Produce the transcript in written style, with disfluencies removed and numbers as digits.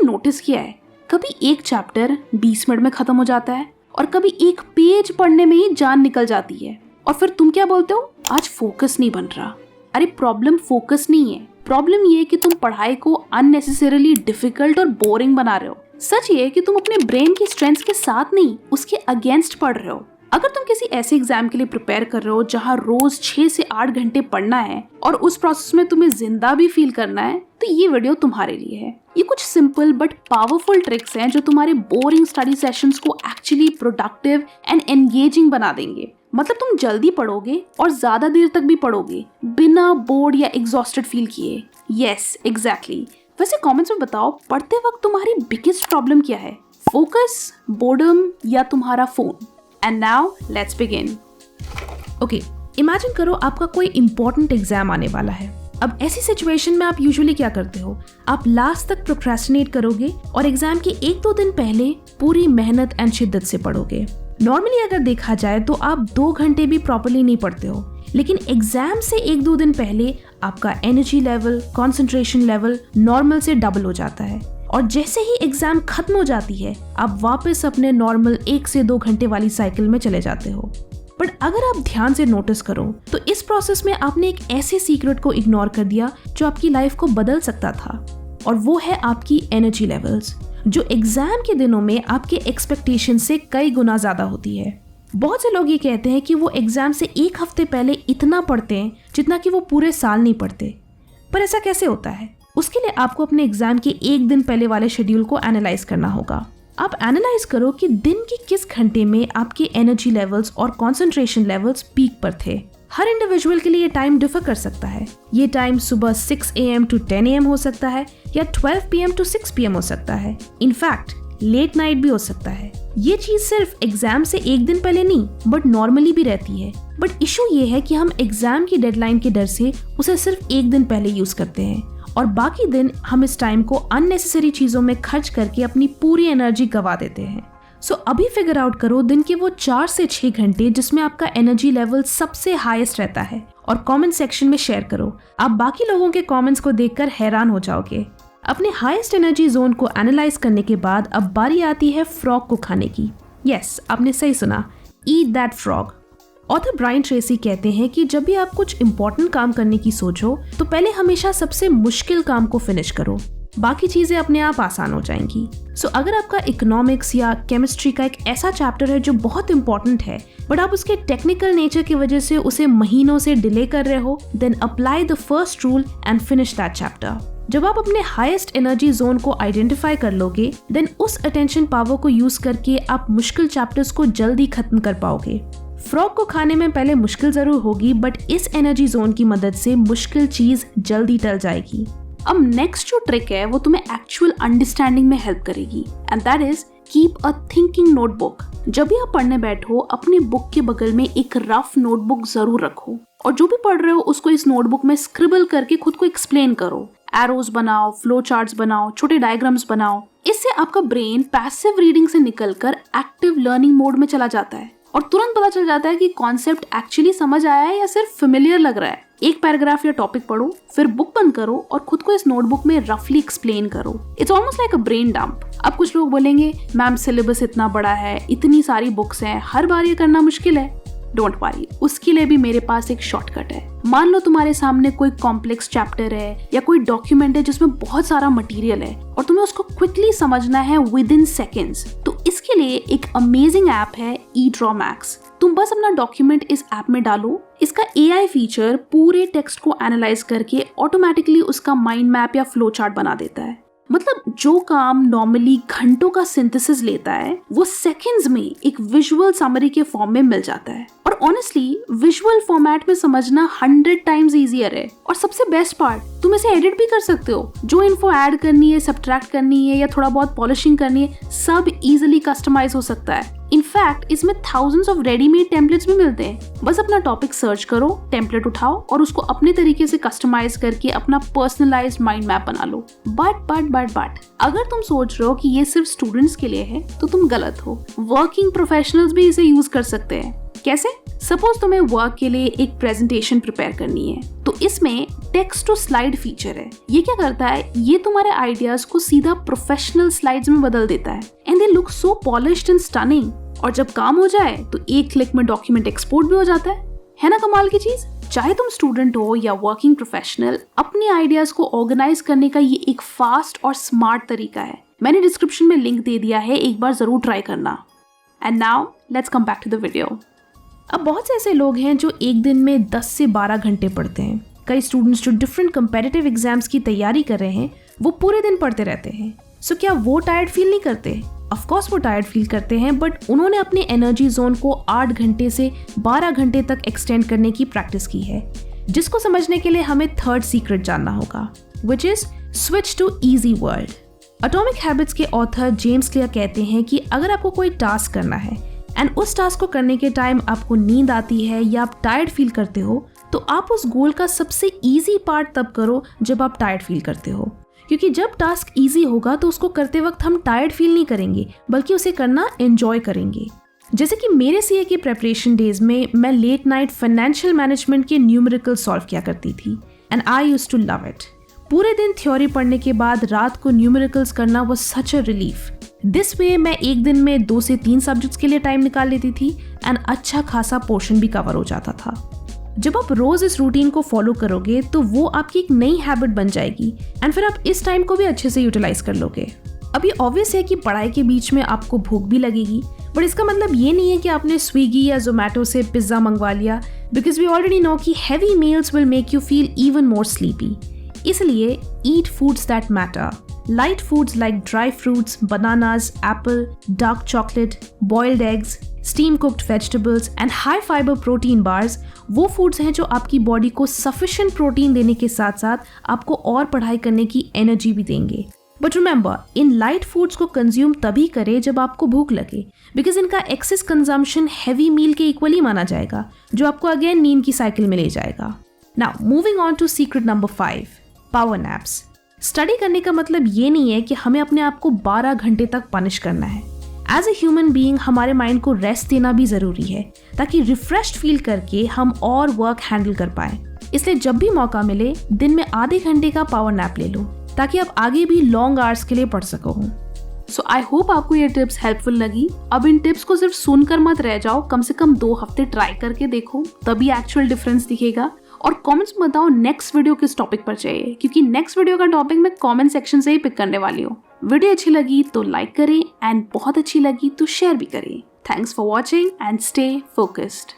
Notice किया है, कभी एक चैप्टर 20 मिनट में खत्म हो जाता है और कभी एक पेज पढ़ने में ही जान निकल जाती है, और फिर तुम क्या बोलते हो, आज फोकस नहीं बन रहा। अरे प्रॉब्लम फोकस नहीं है, प्रॉब्लम ये है कि तुम पढ़ाई को अननेसेसरीली डिफिकल्ट और बोरिंग बना रहे हो। सच ये है कि तुम अपने ब्रेन की स्ट्रेंथ के साथ नहीं, उसके अगेंस्ट पढ़ रहे हो। अगर तुम किसी ऐसे एग्जाम के लिए प्रिपेयर कर रहे हो जहां रोज 6 से 8 घंटे पढ़ना है और उस प्रोसेस में तुम्हें जिंदा भी फील करना है, तो ये वीडियो तुम्हारे लिए है। ये कुछ सिंपल बट पावरफुल ट्रिक्स हैं जो तुम्हारे बोरिंग स्टडी सेशंस को एक्चुअली प्रोडक्टिव एंड एंगेजिंग बना देंगे। मतलब तुम जल्दी पढ़ोगे और ज्यादा देर तक भी पढ़ोगे बिना बोर्ड या एग्जॉस्टेड फील किए। Yes exactly. वैसे कमेंट्स में बताओ, पढ़ते वक्त तुम्हारी बिगेस्ट प्रॉब्लम क्या है, फोकस, बोर्डम या तुम्हारा phone? And now let's begin. Okay, imagine करो आपका कोई इंपॉर्टेंट एग्जाम आने वाला है। अब ऐसी सिचुएशन में आप यूजुअली क्या करते हो, आप लास्ट तक प्रोक्रेस्टिनेट करोगे और एग्जाम के 1-2 दिन पहले पूरी मेहनत एंड शिद्दत से पढ़ोगे। नॉर्मली अगर देखा जाए तो आप 2 घंटे भी प्रॉपर्ली नहीं पढ़ते हो, लेकिन एग्जाम से 1-2 दिन पहले आपका energy level, concentration level normal से डबल हो जाता है, और जैसे ही एग्जाम खत्म हो जाती है आप वापस अपने नॉर्मल 1 से 2 घंटे वाली साइकिल में चले जाते हो। बट अगर आप ध्यान से नोटिस करो तो इस प्रोसेस में आपने एक ऐसे सीक्रेट को इग्नोर कर दिया जो आपकी लाइफ को बदल सकता था, और वो है आपकी एनर्जी लेवल्स, जो एग्जाम के दिनों में आपके एक्सपेक्टेशन से कई गुना ज्यादा होती है। बहुत से लोग ये कहते हैं कि वो एग्जाम से 1 हफ्ते पहले इतना पढ़ते हैं जितना कि वो पूरे साल नहीं पढ़ते। पर ऐसा कैसे होता है? उसके लिए आपको अपने एग्जाम के 1 दिन पहले वाले शेड्यूल को एनालाइज करना होगा। आप एनालाइज करो कि दिन के किस घंटे में आपके एनर्जी लेवल्स और कंसंट्रेशन लेवल्स पीक पर थे। हर इंडिविजुअल के लिए ये टाइम डिफर कर सकता है। ये टाइम सुबह 6 AM to 10 AM हो सकता है या 12 PM to 6 PM हो सकता है। इनफैक्ट लेट नाइट भी हो सकता है। ये चीज सिर्फ एग्जाम से 1 दिन पहले नहीं बट नॉर्मली भी रहती है। बट इशू ये है कि हम एग्जाम की डेडलाइन के डर से उसे सिर्फ 1 दिन पहले यूज करते हैं, और बाकी दिन हम इस टाइम को अननेसेसरी चीजों में खर्च करके अपनी पूरी एनर्जी गवा देते हैं। सो अभी फिगर आउट करो दिन के वो 4 से 6 घंटे जिसमें आपका एनर्जी लेवल सबसे हाईएस्ट रहता है, और कमेंट सेक्शन में शेयर करो। आप बाकी लोगों के कमेंट्स को देखकर हैरान हो जाओगे। अपने हाईएस्ट एनर्जी जोन को एनालाइज करने के बाद अब बारी आती है फ्रॉग को खाने की। यस, आपने सही सुना, eat that frog. Author Brian Tracy कहते हैं कि जब भी आप कुछ इंपॉर्टेंट काम करने की सोचो तो पहले हमेशा सबसे मुश्किल काम को फिनिश करो, बाकी चीजें अपने आप आसान हो जाएंगी। सो अगर आपका इकोनॉमिक्स या केमिस्ट्री का एक ऐसा चैप्टर है जो बहुत इंपॉर्टेंट है बट आप उसके टेक्निकल नेचर की वजह से उसे महीनों से डिले कर रहे हो, then apply the first rule and finish that chapter. जब आप अपने हाईएस्ट एनर्जी जोन को आइडेंटिफाई कर लोगे, देन उस अटेंशन पावर को यूज करके आप मुश्किल चैप्टर्स को जल्दी खत्म कर पाओगे। फ्रॉग को खाने में पहले मुश्किल जरूर होगी, बट इस एनर्जी जोन की मदद से मुश्किल चीज जल्दी टल जाएगी। अब नेक्स्ट जो ट्रिक है वो तुम्हें एक्चुअल अंडरस्टैंडिंग में हेल्प करेगी, and that is keep a thinking notebook. जब भी आप पढ़ने बैठो अपने बुक के बगल में एक रफ नोटबुक जरूर रखो, और जो भी पढ़ रहे हो उसको इस नोटबुक में स्क्रिबल करके खुद को एक्सप्लेन करो। एरोज बनाओ, फ्लो चार्ट्स बनाओ, छोटे डायग्राम्स बनाओ। इससे आपका ब्रेन पैसिव रीडिंग से निकलकर एक्टिव लर्निंग मोड में चला जाता है, और तुरंत पता चल जाता है कि कॉन्सेप्ट एक्चुअली समझ आया है या सिर्फ फेमिलियर लग रहा है। एक पैराग्राफ या टॉपिक पढ़ो, फिर बुक बंद करो और खुद को इस नोटबुक में रफली एक्सप्लेन करो। It's almost like a brain dump. अब कुछ लोग बोलेंगे, मैम सिलेबस इतना बड़ा है, इतनी सारी बुक्स हैं, हर बार ये करना मुश्किल है। डोंट वरी, उसके लिए भी मेरे पास एक शॉर्टकट है। मान लो तुम्हारे सामने कोई कॉम्प्लेक्स चैप्टर है या कोई डॉक्यूमेंट है जिसमें बहुत सारा मटेरियल है और तुम्हें उसको क्विकली समझना है विद इन सेकेंड्स, तो इसके लिए एक अमेजिंग ऐप है eDrawMax। तुम बस अपना डॉक्यूमेंट इस ऐप में डालो। इसका AI फीचर पूरे टेक्स्ट को एनालाइज करके ऑटोमेटिकली उसका माइंड मैप या फ्लो चार्ट बना देता है। मतलब जो काम नॉर्मली घंटों का सिंथेसिस लेता है वो सेकंड्स में एक विजुअल समरी के फॉर्म में मिल जाता है। और ऑनेस्टली विजुअल फॉर्मेट में समझना 100 टाइम्स इजियर है। और सबसे बेस्ट पार्ट, तुम इसे एडिट भी कर सकते हो। जो इन्फो ऐड करनी है, सब्ट्रैक्ट करनी है या थोड़ा बहुत पॉलिशिंग करनी है, सब इजीली कस्टमाइज हो सकता है। इनफैक्ट इसमें थाउजेंड्स ऑफ रेडीमेड टेम्पलेट्स भी मिलते हैं। बस अपना टॉपिक सर्च करो, टेम्पलेट उठाओ और उसको अपने तरीके से कस्टमाइज करके अपना पर्सनलाइज्ड माइंड मैप बना लो। बट अगर तुम सोच रहे हो कि ये सिर्फ स्टूडेंट्स के लिए है तो तुम गलत हो। वर्किंग प्रोफेशनल्स भी इसे यूज कर सकते हैं। कैसे? सपोज तुम्हें वर्क के लिए एक प्रेजेंटेशन प्रिपेयर करनी है, तो इसमें टेक्स्ट टू स्लाइड फीचर है। ये क्या करता है, ये तुम्हारे आइडियाज को सीधा प्रोफेशनल स्लाइड्स में बदल देता है and they look so polished and stunning. और जब काम हो जाए तो एक क्लिक में डॉक्यूमेंट एक्सपोर्ट भी हो जाता है ना कमाल की चीज। चाहे तुम स्टूडेंट हो या वर्किंग प्रोफेशनल, अपने आइडियाज को ऑर्गेनाइज करने का ये एक फास्ट और स्मार्ट तरीका है। मैंने डिस्क्रिप्शन में लिंक दे दिया है, एक बार जरूर ट्राई करना। And now let's come back to the video. अब बहुत से ऐसे लोग हैं जो एक दिन में 10 से 12 घंटे पढ़ते हैं। कई स्टूडेंट्स जो डिफरेंट कंपेटिटिव एग्जाम्स की तैयारी कर रहे हैं वो पूरे दिन पढ़ते रहते हैं। सो क्या वो टायर्ड फील नहीं करते? ऑफ कोर्स वो टायर्ड फील करते हैं, बट उन्होंने अपने एनर्जी जोन को 8 घंटे से 12 घंटे तक एक्सटेंड करने की प्रैक्टिस की है, जिसको समझने के लिए हमें थर्ड सीक्रेट जानना होगा, which is switch to easy world. Atomic habits के ऑथर जेम्स क्लियर कहते हैं कि अगर आपको कोई टास्क करना है एंड उस टास्क को करने के टाइम आपको नींद आती है या आप टायर्ड फील करते हो, तो आप उस गोल का सबसे इजी पार्ट तब करो जब आप टायर्ड फील करते हो, क्योंकि जब टास्क इजी होगा तो उसको करते वक्त हम टायर्ड फील नहीं करेंगे, बल्कि उसे करना एंजॉय करेंगे। जैसे कि मेरे सीए के प्रेपरेशन डेज में मैं लेट नाइट फाइनेंशियल मैनेजमेंट के न्यूमेरिकल सॉल्व किया करती थी and I used to love it. पूरे दिन थ्योरी पढ़ने के बाद रात को न्यूमेरिकल्स करना was such a relief. This way मैं एक दिन में 2 से 3 सब्जेक्ट्स के लिए टाइम निकाल लेती थी एंड अच्छा खासा पोर्शन भी कवर हो जाता था। जब आप रोज इस रूटीन को फॉलो करोगे तो वो आपकी एक नई हैबिट बन जाएगी एंड फिर आप इस टाइम को भी अच्छे से यूटिलाइज कर लोगे। अब ये ऑब्वियस है कि पढ़ाई के बीच में आपको भूख भी लगेगी, बट इसका मतलब ये नहीं है कि आपने स्विगी या जोमेटो से पिज्जा मंगवा लिया, बिकॉज वी ऑलरेडी नो कि heavy meals will make you feel even more sleepy. इसलिए eat foods that matter. Light foods like dry fruits, bananas, apple, dark chocolate, boiled eggs, steam cooked vegetables and high fiber protein bars वो foods हैं जो आपकी body को sufficient protein देने के साथ साथ आपको और पढ़ाई करने की एनर्जी भी देंगे। But remember, in light foods को कंज्यूम तभी करें जब आपको भूख लगे, बिकॉज इनका एक्सेस कंजम्पशन हैवी मील के इक्वली माना जाएगा, जो आपको अगेन नींद की साइकिल में ले जाएगा। Now moving on to secret number 5, power naps. Study करने का मतलब ये नहीं है कि हमें अपने आप को 12 घंटे तक पनिश करना है। एज ए ह्यूमन बीइंग हमारे माइंड को रेस्ट देना भी जरूरी है, ताकि रिफ्रेश्ड फील करके हम और वर्क हैंडल कर पाए। इसलिए जब भी मौका मिले दिन में आधे घंटे का पावर नैप ले लो, ताकि आप आगे भी लॉन्ग आवर्स के लिए पढ़ सको। सो आई होप आपको ये टिप्स हेल्पफुल लगी। अब इन टिप्स को सिर्फ सुनकर मत रह जाओ, कम से कम 2 हफ्ते ट्राई करके देखो, तभी एक्चुअल डिफरेंस दिखेगा। और कमेंट्स में बताओ नेक्स्ट वीडियो किस टॉपिक पर चाहिए, क्योंकि नेक्स्ट वीडियो का टॉपिक मैं कमेंट सेक्शन से ही पिक करने वाली हूँ। वीडियो अच्छी लगी तो लाइक करें एंड बहुत अच्छी लगी तो शेयर भी करें। Thanks for watching and stay focused.